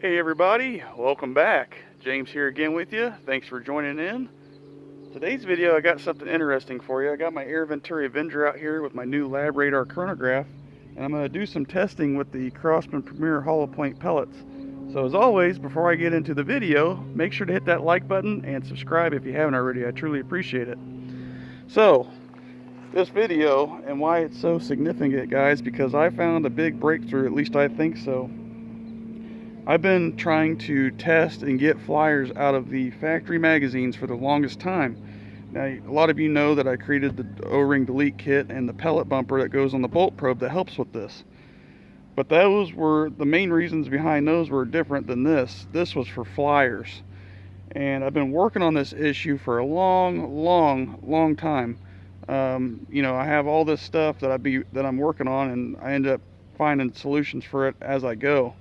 Hey everybody, welcome back. James here again with you. Thanks for joining in. Today's video I got something interesting for you. I got my Avenger out here with my new lab radar chronograph, and I'm going to do some testing with the Crosman Premier hollow point pellets. So as always, before I get into the video, make sure to hit that like button and subscribe if you haven't already. I truly appreciate it. So this video, and why it's so significant, guys, because I found a big breakthrough, at least I think so. I've been trying to test and get flyers out of the factory magazines for the longest time. Now, a lot of you know that I created the O-ring delete kit and the pellet bumper that goes on the bolt probe that helps with this. But those were, the main reasons behind those were different than this. This was for flyers. And I've been working on this issue for a long time. You know, I have all this stuff that I'm working on, and I end up finding solutions for it as I go.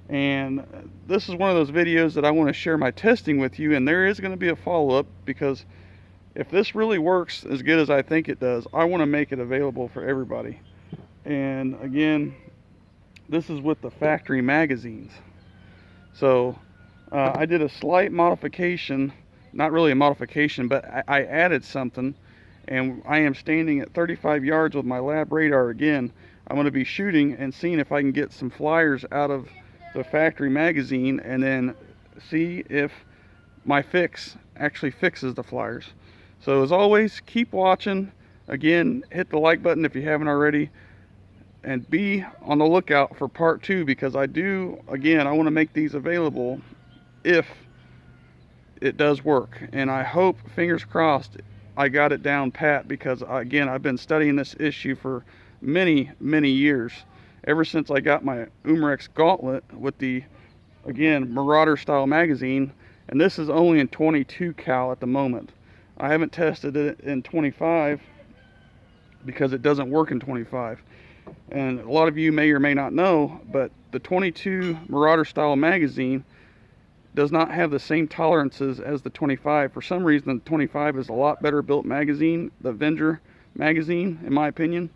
And this is one of those videos that I want to share my testing with you, and there is going to be a follow-up, because if this really works as good as I think it does, I want to make it available for everybody. And again, this is with the factory magazines. So I did a slight modification, not really a modification, but I added something, and I am standing at 35 yards with my lab radar again. I'm going to be shooting and seeing if I can get some flyers out of the factory magazine, and then see if my fix actually fixes the flyers. So as always, keep watching. Again, hit the like button if you haven't already, and be on the lookout for part 2, because I want to make these available if it does work. And I hope, fingers crossed, I got it down pat, because again, I've been studying this issue for many years. Ever since I got my umarex Gauntlet with the, again, Marauder style magazine, and this is only in 22 cal at the moment. I haven't tested it in 25 because it doesn't work in 25. And a lot of you may or may not know, but the 22 Marauder style magazine does not have the same tolerances as the 25. For some reason, the 25 is a lot better built magazine, the Avenger magazine, in my opinion.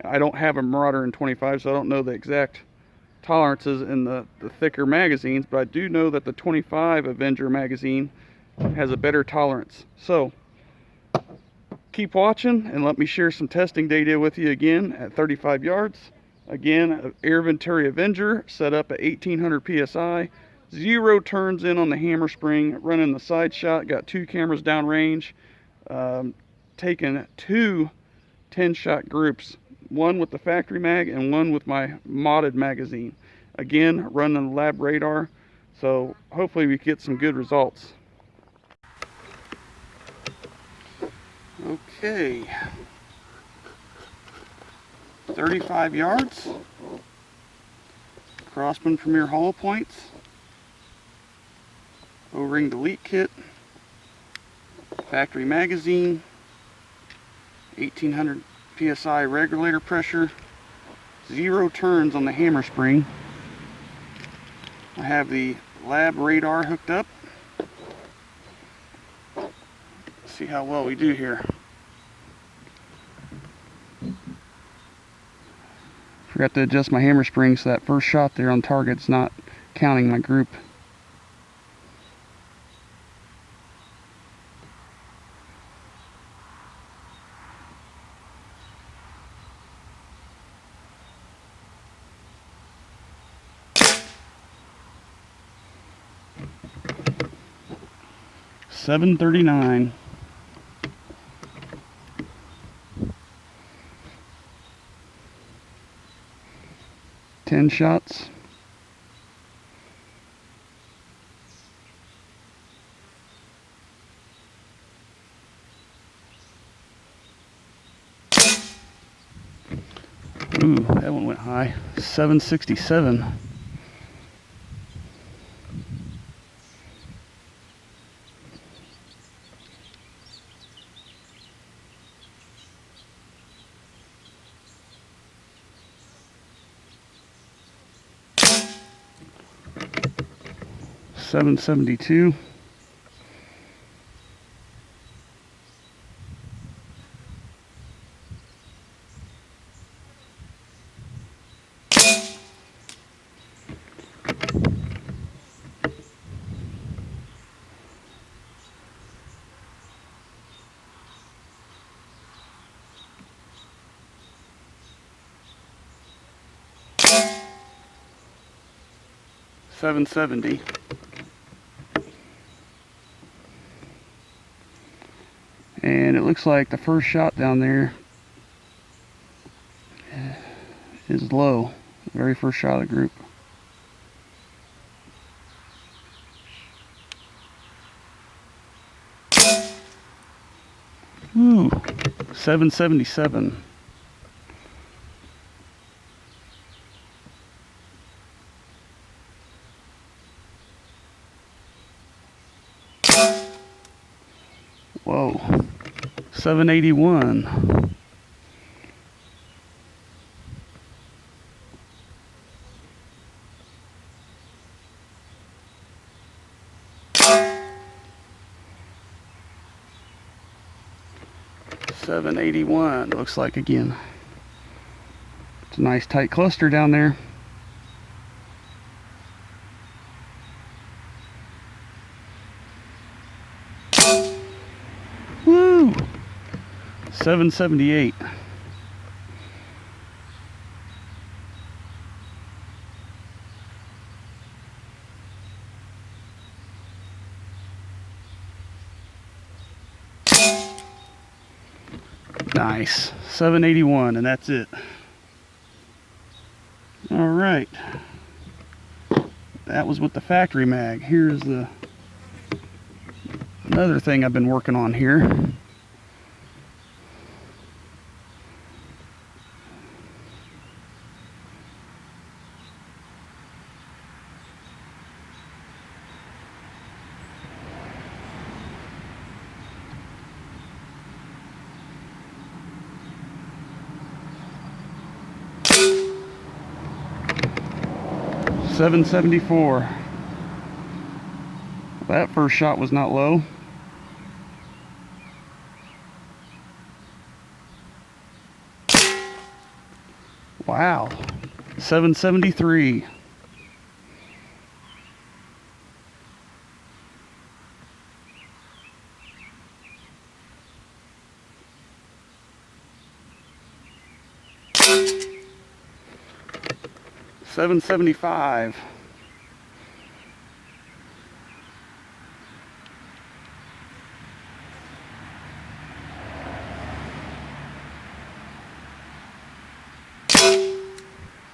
I don't have a Marauder in 25, so I don't know the exact tolerances in the thicker magazines, but I do know that the 25 Avenger magazine has a better tolerance. So keep watching and let me share some testing data with you again at 35 yards. Again, Avenger set up at 1800 psi, 0 turns in on the hammer spring, running the side shot, got 2 cameras downrange, taking 2 10-shot groups, one with the factory mag and one with my modded magazine. Again, running the lab radar, so hopefully we get some good results. Okay, 35 yards, Crosman Premier hollow points, O-ring delete kit, factory magazine, 1800 psi regulator pressure, 0 turns on the hammer spring. I have the lab radar hooked up. Let's see how well we do here. Forgot to adjust my hammer spring so that first shot there on target's not counting my group. $7.39. Ten shots. Ooh, that one went high. 767. $7.72. 770. And it looks like the first shot down there is low. The very first shot of the group. Ooh, 777. Whoa, 781. $781 looks like again. It's a nice tight cluster down there. Woo! 778. Nice. 781, and that's it. All right. That was with the factory mag. Here's the another thing I've been working on here. $774. That first shot was not low. Wow. 773. $775.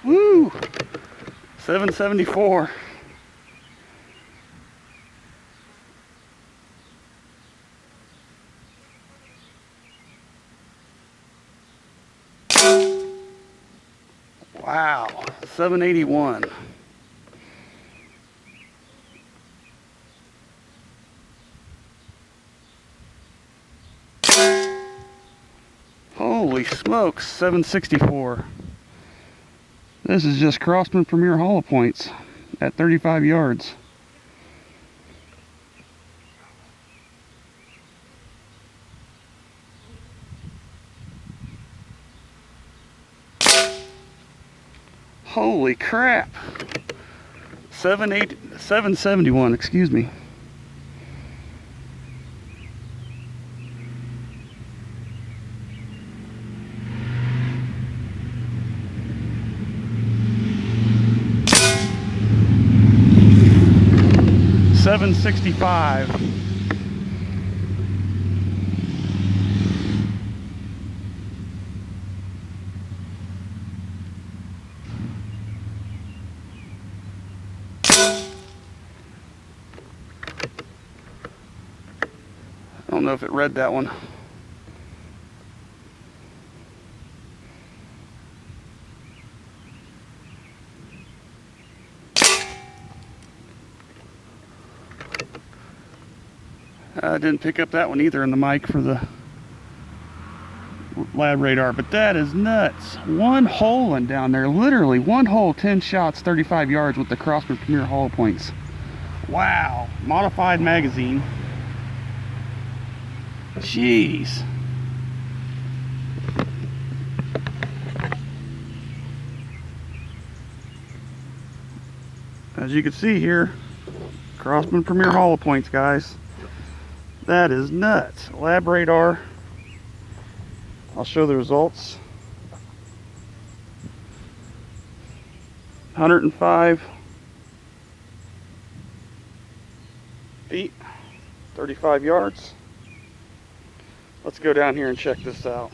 Woo! 774. Wow, 781. Holy smokes, 764. This is just Crosman Premier hollow points at 35 yards. Holy crap. 771, excuse me. $765. I don't know if it read that one. I didn't pick up that one either in the mic for the lab radar, but that is nuts. One hole in down there, literally one hole, 10 shots, 35 yards with the Crosman Premier hollow points. Wow, modified magazine. Jeez. As you can see here, Crosman Premier hollow points, guys. That is nuts. Lab radar. I'll show the results. 105, feet, 35 yards. Let's go down here and check this out.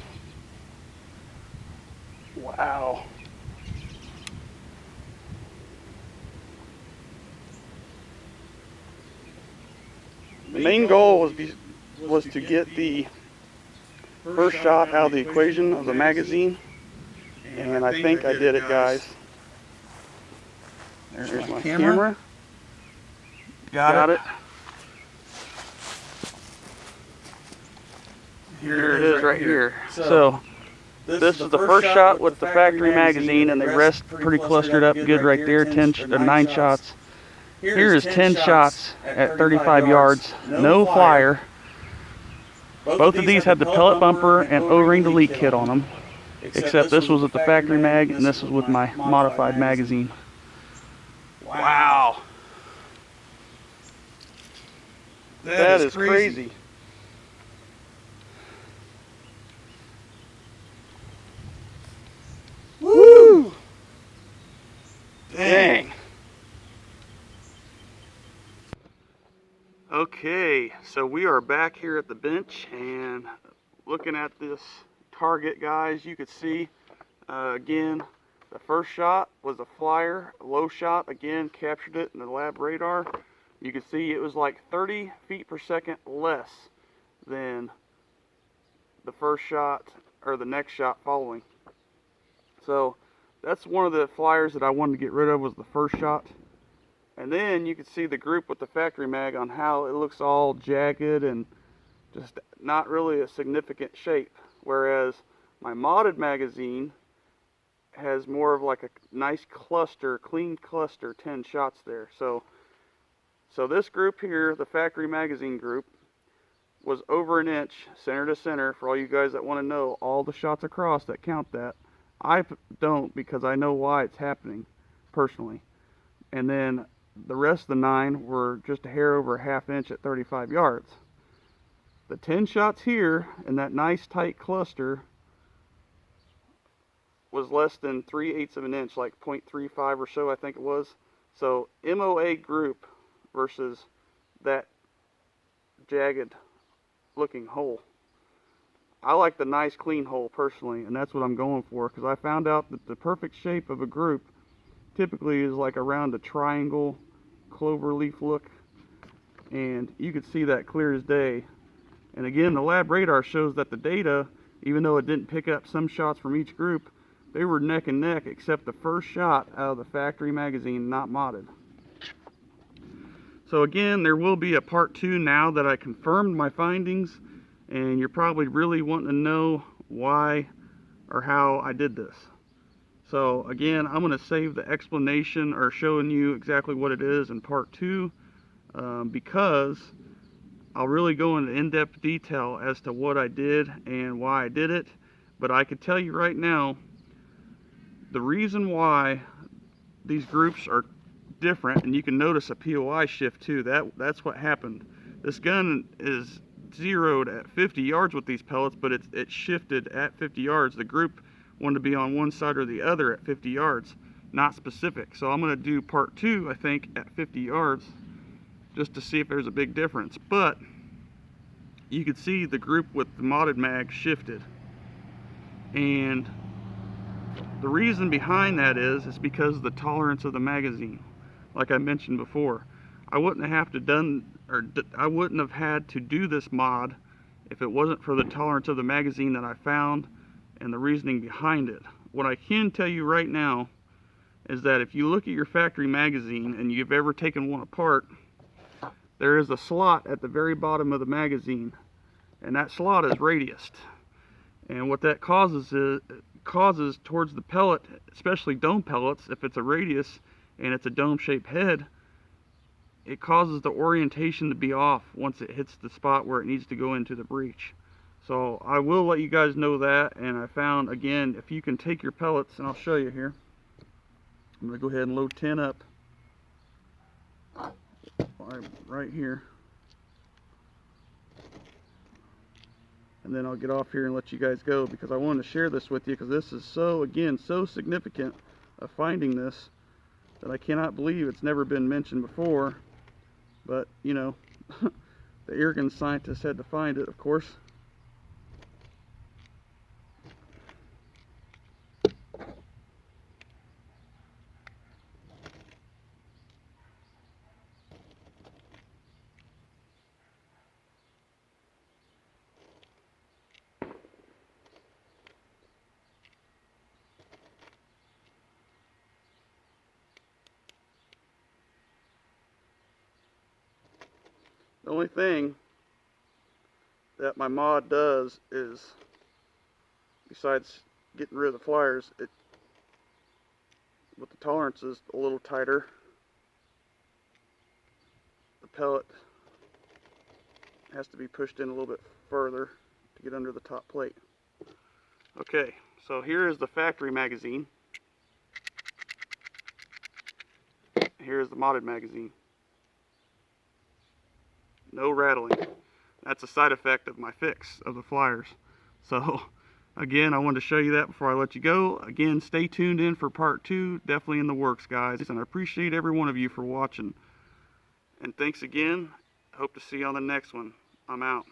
Wow. The main goal was to get the first shot out of the equation of the magazine, and I think I did it, guys. There's my camera. Got it. Here it is right here. So this is the first shot with the factory magazine, and they rest pretty clustered up good right there. 9 shots. Here is 10 shots at 35 yards. No flyer. Both of these had the pellet bumper and O-ring delete kit on them, except this was with the factory mag and this was with my modified magazine. Wow. That is crazy. Woo! Dang. Okay, so we are back here at the bench and looking at this target, guys. You could see again, the first shot was a flyer, low shot, again captured it in the lab radar. You can see it was like 30 feet per second less than the first shot or the next shot following. So that's one of the flyers that I wanted to get rid of, was the first shot. And then you can see the group with the factory mag on how it looks all jagged and just not really a significant shape. Whereas my modded magazine has more of like a nice cluster, clean cluster, 10 shots there. So this group here, the factory magazine group, was over an inch center to center. For all you guys that want to know all the shots across that count that, I don't, because I know why it's happening personally. And then the rest of the 9 were just a hair over a ½ inch at 35 yards. The 10 shots here in that nice tight cluster was less than 3/8 of an inch, like 0.35 or so, I think it was. So MOA group versus that jagged looking hole. I like the nice clean hole personally, and that's what I'm going for, because I found out that the perfect shape of a group typically is like around a triangle clover leaf look, and you could see that clear as day. And again, the lab radar shows that the data, even though it didn't pick up some shots from each group, they were neck and neck, except the first shot out of the factory magazine, not modded. So again, there will be a part 2 now that I confirmed my findings, and you're probably really wanting to know why or how I did this. So again, I'm going to save the explanation or showing you exactly what it is in part 2, because I'll really go into in-depth detail as to what I did and why I did it. But I could tell you right now, the reason why these groups are different, and you can notice a POI shift too, that's what happened. This gun is zeroed at 50 yards with these pellets, but it shifted at 50 yards. The group wanted to be on one side or the other at 50 yards, not specific. So I'm going to do part 2, I think, at 50 yards, just to see if there's a big difference. But you can see the group with the modded mag shifted, and the reason behind that is because of the tolerance of the magazine. Like I mentioned before, I wouldn't have had to do this mod if it wasn't for the tolerance of the magazine that I found and the reasoning behind it. What I can tell you right now is that if you look at your factory magazine and you've ever taken one apart, there is a slot at the very bottom of the magazine, and that slot is radiused. And what that causes towards the pellet, especially dome pellets, if it's a radius and it's a dome-shaped head, it causes the orientation to be off once it hits the spot where it needs to go into the breech. So I will let you guys know that. And I found, again, if you can take your pellets, and I'll show you here. I'm going to go ahead and load 10 up right here. And then I'll get off here and let you guys go, because I wanted to share this with you, because this is so, again, so significant of finding this that I cannot believe it's never been mentioned before. But, you know, The airgun scientist had to find it, of course. The only thing that my mod does is, besides getting rid of the flyers, with the tolerances a little tighter, the pellet has to be pushed in a little bit further to get under the top plate. Okay, so here is the factory magazine. Here is the modded magazine. No rattling. That's a side effect of my fix of the flyers. So again, I wanted to show you that before I let you go. Again, stay tuned in for part 2. Definitely in the works, guys. And I appreciate every one of you for watching. And thanks again. Hope to see you on the next one. I'm out.